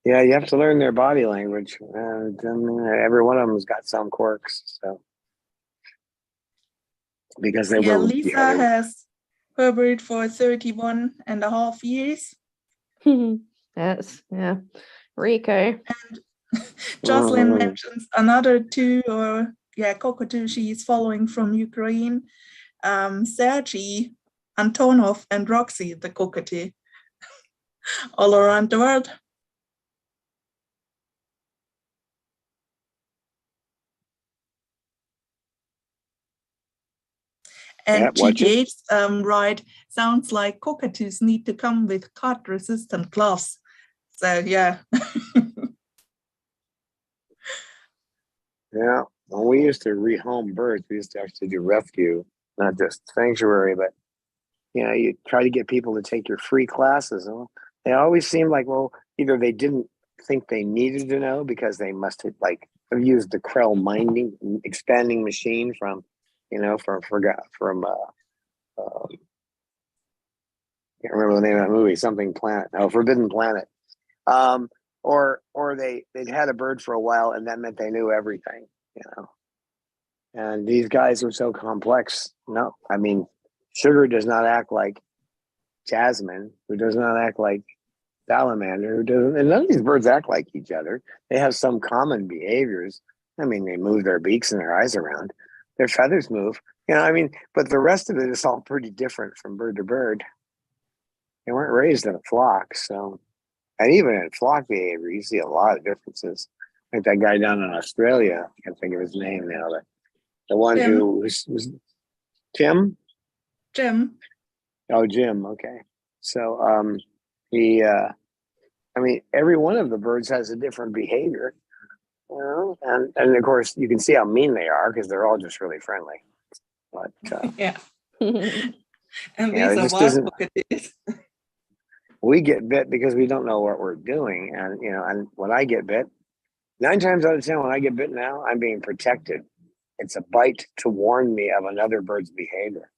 Yeah, you have to learn their body language. Every one of them's got some quirks. So because they will. Lisa has her bird for 31 and a half years. That's Rico. And Jocelyn mentions another two cockatoo she's following from Ukraine. Sergei, Antonov, and Roxy, the cockatoo, all around the world. And GTH right, sounds like cockatoos need to come with cut-resistant gloves. So yeah. Yeah, when we used to rehome birds, we used to actually do rescue, not just sanctuary, but you try to get people to take your free classes. And they always seemed like, well, either they didn't think they needed to know because they must have used the Krell expanding machine from can't remember the name of that movie, something Planet, Forbidden Planet. Or they'd had a bird for a while and that meant they knew everything, And these guys are so complex. No, I mean, Sugar does not act like Jasmine, who does not act like Salamander, who doesn't, and none of these birds act like each other. They have some common behaviors. I mean, they move their beaks and their eyes around. Their feathers move, but the rest of it is all pretty different from bird to bird. They weren't raised in a flock, so. And even in flock behavior, you see a lot of differences. Like that guy down in Australia, I can't think of his name now, but the one Jim. who was Tim? Jim. Oh, Jim. Okay. So every one of the birds has a different behavior, and of course you can see how mean they are because they're all just really friendly. But yeah. And these are wild cockatoos. We get bit because we don't know what we're doing. And, and when I get bit, 9 times out of 10, when I get bit now, I'm being protected. It's a bite to warn me of another bird's behavior.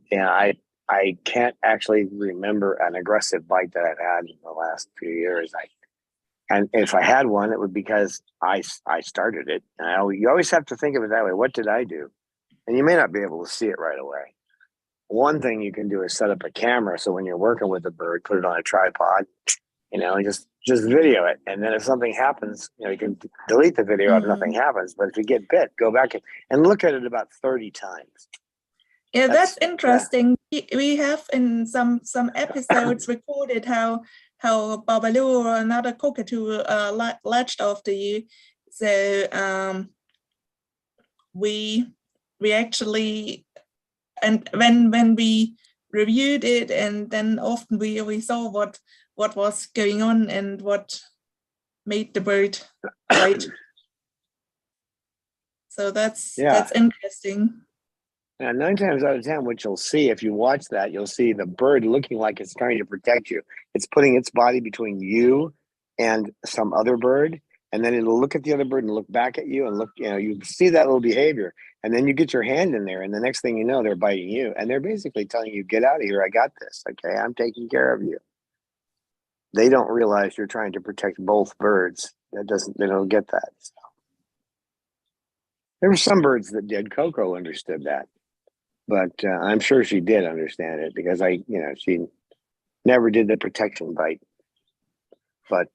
I can't actually remember an aggressive bite that I've had in the last few years. And if I had one, it would be because I started it. And you always have to think of it that way. What did I do? And you may not be able to see it right away. One thing you can do is set up a camera so when you're working with a bird, put it on a tripod, and just video it. And then if something happens, you can delete the video if nothing happens. But if you get bit, go back and look at it about 30 times. Yeah, that's interesting we have in some episodes recorded how Babalu or another cockatoo latched after you. So we actually, and when we reviewed it, and then often we saw what was going on and what made the bird bite. So that's interesting. Now, 9 times out of 10, what you'll see if you watch that, you'll see the bird looking like it's trying to protect you. It's putting its body between you and some other bird, and then it'll look at the other bird and look back at you and look, you see that little behavior, and then you get your hand in there, and the next thing you know, they're biting you, and they're basically telling you, get out of here, I got this, okay, I'm taking care of you. They don't realize you're trying to protect both birds. They don't get that. So. There were some birds that did. Coco understood that. But I'm sure she did understand it because she never did the protection bite. But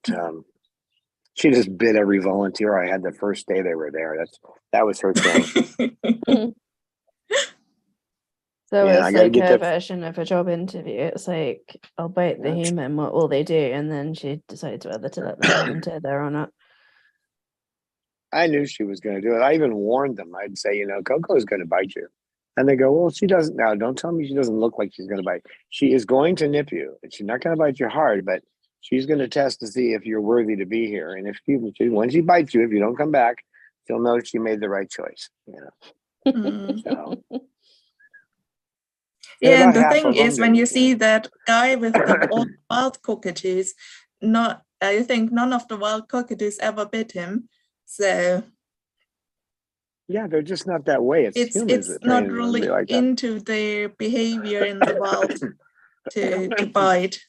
she just bit every volunteer I had the first day they were there. That was her thing. So it's like her version of a job interview. It's like, I'll bite the human, what will they do? And then she decides whether to let them volunteer there or not. I knew she was going to do it. I even warned them. I'd say, Coco's going to bite you. And they go, well, she doesn't. Now, don't tell me she doesn't look like she's going to bite. She is going to nip you. And she's not going to bite you hard, but she's going to test to see if you're worthy to be here. And when she bites you, if you don't come back, she'll know she made the right choice. So. Yeah, and the thing is, when you see that guy with the wild cockatoos, I think none of the wild cockatoos ever bit him. So yeah, they're just not that way. It's not really like into their behavior in the wild to bite.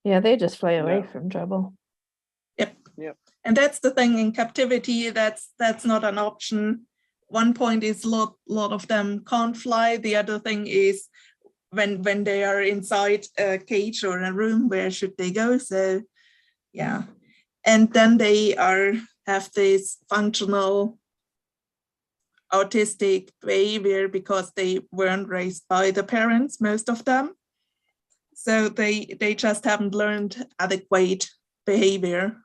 Yeah, they just fly away from trouble. Yep. And that's the thing in captivity. That's not an option. One point is lot of them can't fly. The other thing is when they are inside a cage or a room, where should they go? So yeah. And then they have this functional autistic behavior because they weren't raised by the parents, most of them. So they just haven't learned adequate behavior.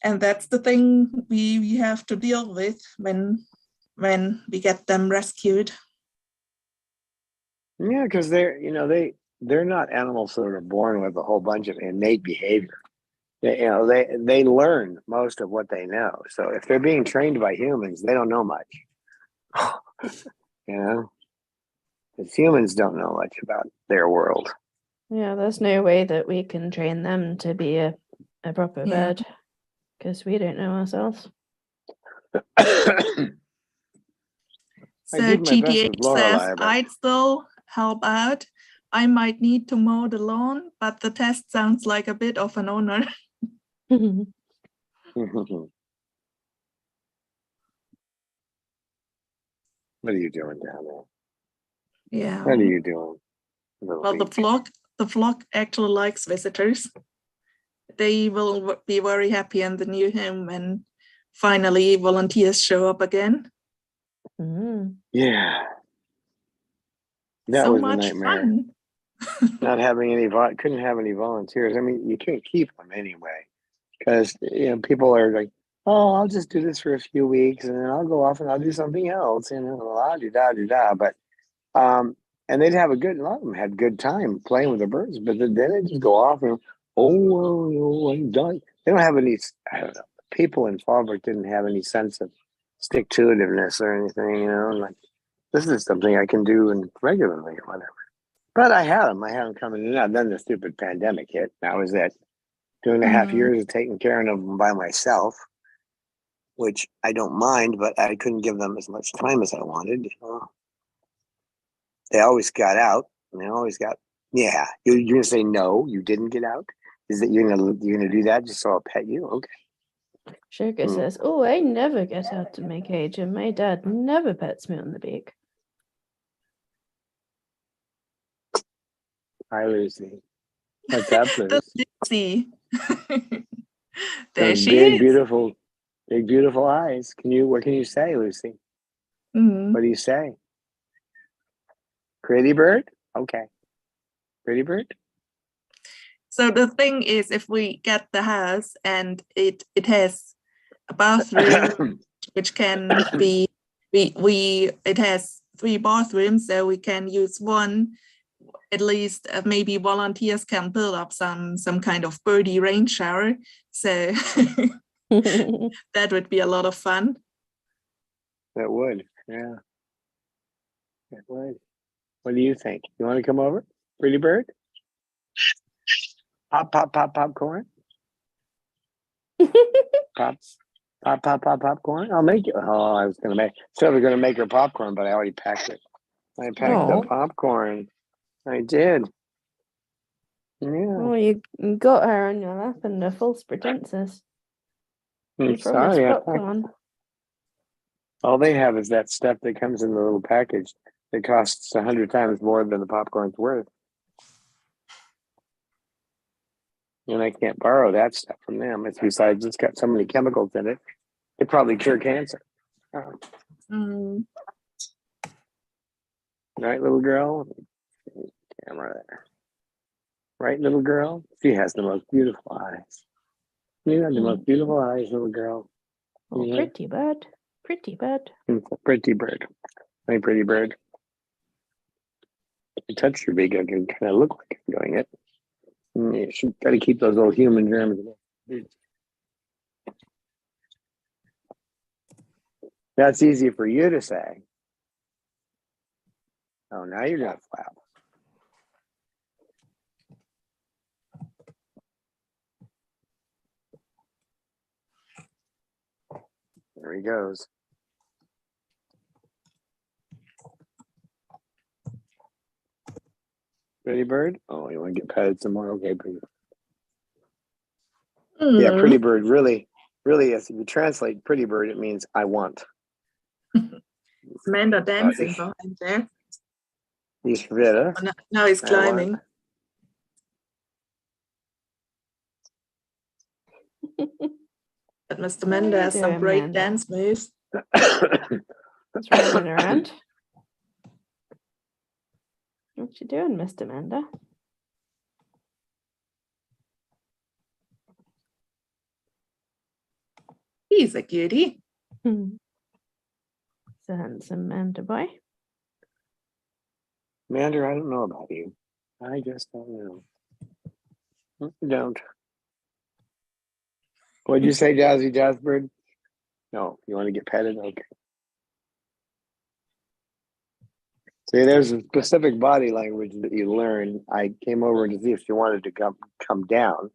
And that's the thing we have to deal with when we get them rescued. Yeah, because they're not animals that are born with a whole bunch of innate behavior. They learn most of what they know. So if they're being trained by humans, they don't know much. Because humans don't know much about their world. Yeah, there's no way that we can train them to be a proper bird because we don't know ourselves. So GTH says, I'd still help out. I might need to mow the lawn, but the test sounds like a bit of an honor. What are you doing down there? Yeah. What are you doing? Well, the flock actually likes visitors. They will be very happy in the new home when finally volunteers show up again. Yeah. That so was much a nightmare. Fun. Not having couldn't have any volunteers. I mean, you can't keep them anyway, because people are like, oh, I'll just do this for a few weeks and then I'll go off and I'll do something else, da. But and they'd have a lot of them had good time playing with the birds, but then they just go off and I'm done. They don't have any. I don't know. People in Fallbrook didn't have any sense of stick-to-itiveness or anything. Like this is something I can do regularly or whatever. But I had them coming in and out. Then the stupid pandemic hit. That was it. 2.5 years of taking care of them by myself, which I don't mind, but I couldn't give them as much time as I wanted. They always got out, and they always got. Yeah, you're gonna say no, you didn't get out. Is that you're gonna do that just so I'll pet you? Okay. Sugar says, "Oh, I never get out of my cage, and my dad never pets me on the beak." Hi, Lucy. What's up, Lucy? There she is. Big, beautiful eyes. What can you say, Lucy? Mm. What do you say? Pretty bird? Okay. Pretty bird? So the thing is, if we get the house and it has a bathroom, which can be, it has 3 bathrooms, so we can use one. At least maybe volunteers can build up some kind of birdie rain shower. So that would be a lot of fun. That would, yeah. It would. What do you think? You want to come over? Pretty bird? Pop, pop, pop, popcorn? Pops. Pop, pop, pop, popcorn? I'll make it. Oh, I was going to make, said I was going to make her popcorn, but I already packed it. I packed the Oh. popcorn. I did. Yeah. Oh, you got her on your lap under false pretenses. I'm You promised sorry. I packed, popcorn. all they have is that stuff that comes in the little package that costs 100 times more than the popcorn's worth. And I can't borrow that stuff from them. It's besides, it's got so many chemicals in it. It probably cure cancer. Mm. Right, little girl? Camera there. Right, little girl? She has the most beautiful eyes. You have the most beautiful eyes, little girl. Oh, Yeah. pretty bird. Pretty bird. It's a pretty bird. Hey, pretty bird. If you touch your beak, I can kind of look like I'm doing it. You should got to keep those little human germs. That's easy for you to say. Oh, now you're gonna flap. There he goes. Pretty bird? Oh, you want to get petted some more? Okay, pretty. Yeah, pretty bird really is. If you translate pretty bird, it means I want. Amanda dancing behind there. He's better. Oh, now he's climbing. But Mr. Manda has some great Amanda? dance moves. What's running around? What you doing, Mr. Manda? He's a cutie. It's a handsome Manda boy. Mander, I don't know about you. I just don't know. Don't. What'd you say, Jazzy Jazzbird? No, you want to get petted? Okay. See, there's a specific body language that you learn. I came over to see if she wanted to come down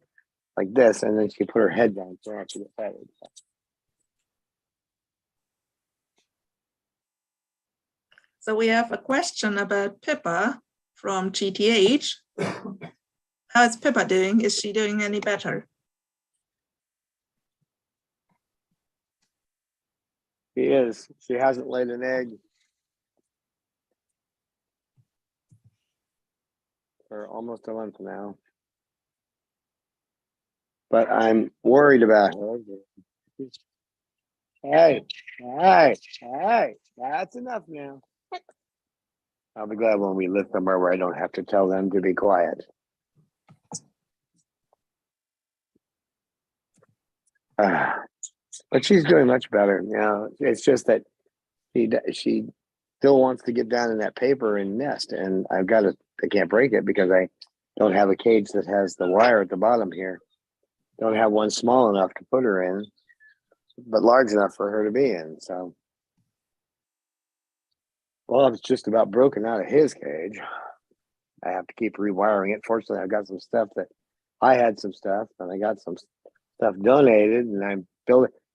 like this, and then she put her head down so I have to get petted. So we have a question about Pippa from GTH. How is Pippa doing? Is she doing any better? She is. She hasn't laid an egg for almost a month now. But I'm worried about her. Hey, that's enough now. I'll be glad when we live somewhere where I don't have to tell them to be quiet. But she's doing much better. You know, it's just that she still wants to get down in that paper and nest, and I can't break it because I don't have a cage that has the wire at the bottom here. Don't have one small enough to put her in, but large enough for her to be in. So, well, it's just about broken out of his cage. I have to keep rewiring it. Fortunately, I've got some stuff that I had some stuff, and I got some stuff donated, and I'm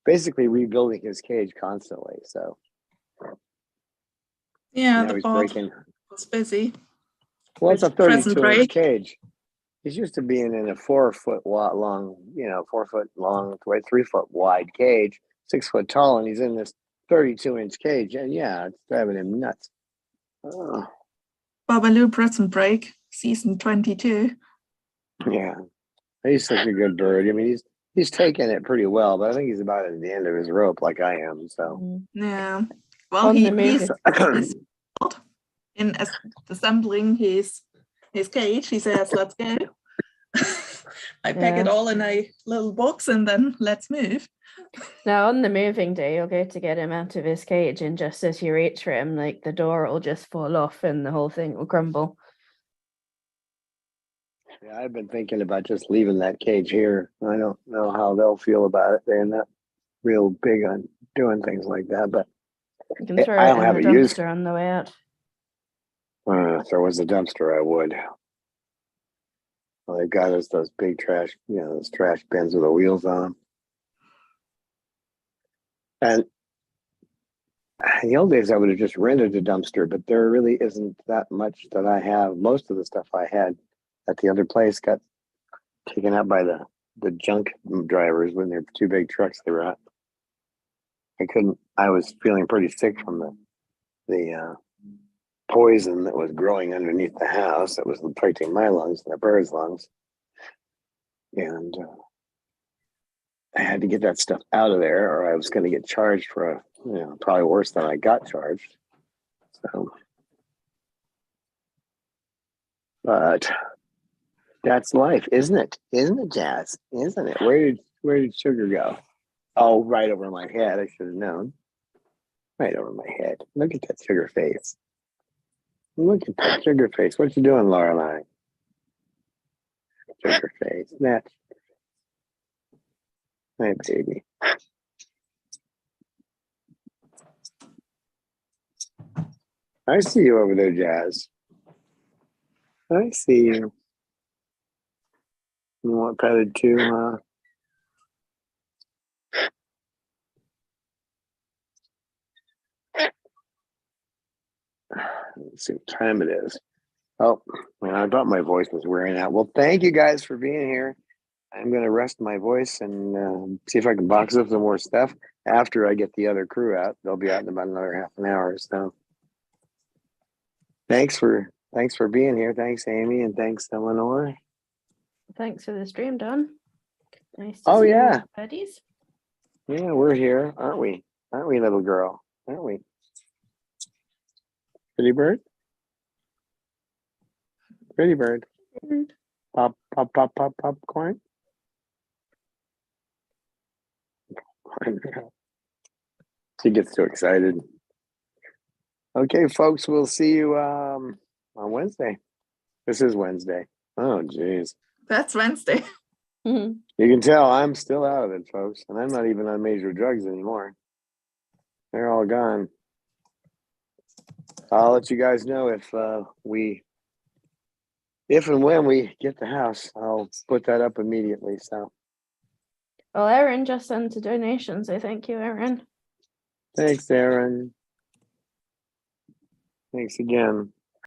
basically rebuilding his cage constantly. So, yeah, now the he's board breaking. was busy. Well, it's a With present 32-inch break. cage. He's used to being in a 4 foot long, 4 foot long, 3 foot wide cage, 6 foot tall, and he's in this 32-inch cage. And yeah, it's driving him nuts. Oh, Babalu present break, season 22. yeah, he's such a good bird. I mean, he's taking it pretty well, but I think he's about at the end of his rope, like I am. So Yeah. Well, On the he's movie. in assembling his cage. He says, "Let's go." I pack it Yeah. all in a little box and then let's move. Now on the moving day, you'll go to get him out of his cage, and just as you reach for him, like the door will just fall off and the whole thing will crumble. Yeah, I've been thinking about just leaving that cage here. I don't know how they'll feel about it. They're not real big on doing things like that, but You can throw I it don't in have the a use. dumpster on the way out. If there was a dumpster, I would. Well, they got us those big trash, those trash bins with the wheels on them. And in the old days, I would have just rented a dumpster, but there really isn't that much that I have. Most of the stuff I had at the other place got taken out by the junk drivers when they're two big trucks they were at. I was feeling pretty sick from the poison that was growing underneath the house that was affecting my lungs and the birds' lungs. And I had to get that stuff out of there or I was going to get charged for probably worse than I got charged. So, but that's life, isn't it? Isn't it, Jazz? Isn't it? Where did Sugar go? Oh, right over my head. I should have known. Right over my head. Look at that sugar face. Look at that sugar face. What you doing, Lauralei? Sugar face. That's my baby. I see you over there, Jazz. I see you. You want petted too, huh? Let's see what time it is. Oh, I thought my voice was wearing out. Well, thank you guys for being here. I'm going to rest my voice and see if I can box up some more stuff after I get the other crew out. They'll be out in about another half an hour. So thanks for being here. Thanks, Amy, and thanks, Eleanor. Thanks for the stream, Don. Nice to Oh, see yeah. you, buddies. Yeah, we're here, aren't we? Aren't we, little girl? Aren't we? Pretty bird? Pretty bird. Pop, pop, pop, pop, popcorn. She gets too excited. Okay, folks, we'll see you on Wednesday. This is Wednesday. Oh, geez. That's Wednesday. You can tell I'm still out of it, folks, and I'm not even on major drugs anymore. They're all gone. I'll let you guys know if and when we get the house. I'll put that up immediately. So Well, Erin just sent a donation, so thank you, Erin. thanks, Aaron. Thanks again.